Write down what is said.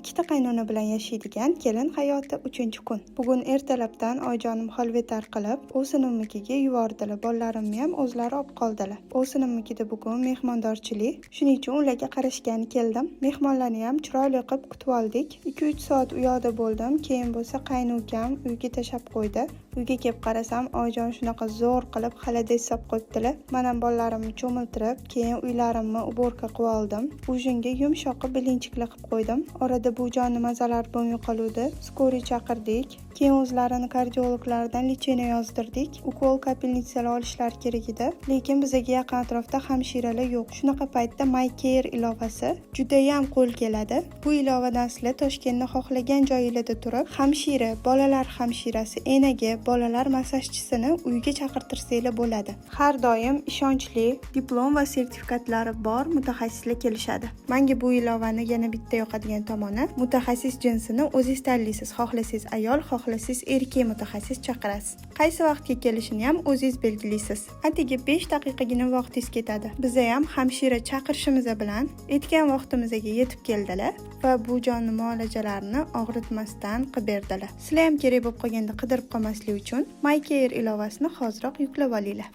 Ikkita qaynona bilan yashaydigan kelin hayoti 3-kun. Bugun ertalabdan oyijonim holvetar qilib, o'sinimnikiga yubordilar. Bolalarimni ham o'zlari olib qoldilar. O'sinimnikida bugun mehmondorchilik, shuning uchun ularga qarashga keldim. Mehmonlarni ham chiroyli qilib kutib oldik. 2-3 soat u yoqda bo'ldim. Keyin bo'lsa qaynukam uyga tashab qo'ydi. Uyga kelib qarasam, oyijon shunaqa zo'r qilib xalada solib qo'yibdilar. Men ham bolalarimni cho'miltirib, keyin uylarimni uborka qilib oldim. Ujinga yumshoq bilinchiklar qilib qo'ydim. Orada bu jonni mazalar bo'lmay qoluvdi. Skoriy chaqirdik. Keyin o'zlarini kardiologlardan lecheniya yozdirdik. Ukol kapelnitsalar olishlar kerak edi. Lekin bizga yaqin atrofda hamshiralar yo'q. Shunaqa paytda MyCare ilovasi juda ham qo'l keladi. Bu ilovadan sizlar Toshkentda xohlagan joyingizda turib, hamshira, bolalar hamshirasi, enaga, bolalar massajchisini uyga chaqirtirsanglar bo'ladi. Har doim ishonchli, diplom va sertifikatlari bor mutaxassislar kelishadi. Menga bu ilovani yana bitta yoqadigan tomoni, mutaxassis jinsini o'zingiz tanlaysiz. Xohlasangiz ayol, xohlasangiz erkak mutaxassis chaqirasiz. Qaysi vaqtga kelishini ham o'zingiz belgilaysiz. Atigi 5 daqiqagina vaqtingiz ketadi. Biz ham hamshira chaqirishimiz bilan aytgan vaqtimizga yetib keldilar va bu jonni muolajalarini og'ritmasdan qilib berdilar. Sizlar ham kerak bo'lib qolganda qidirib qolmaslik uchun MyCare ilovasini hoziroq yuklab olinglar.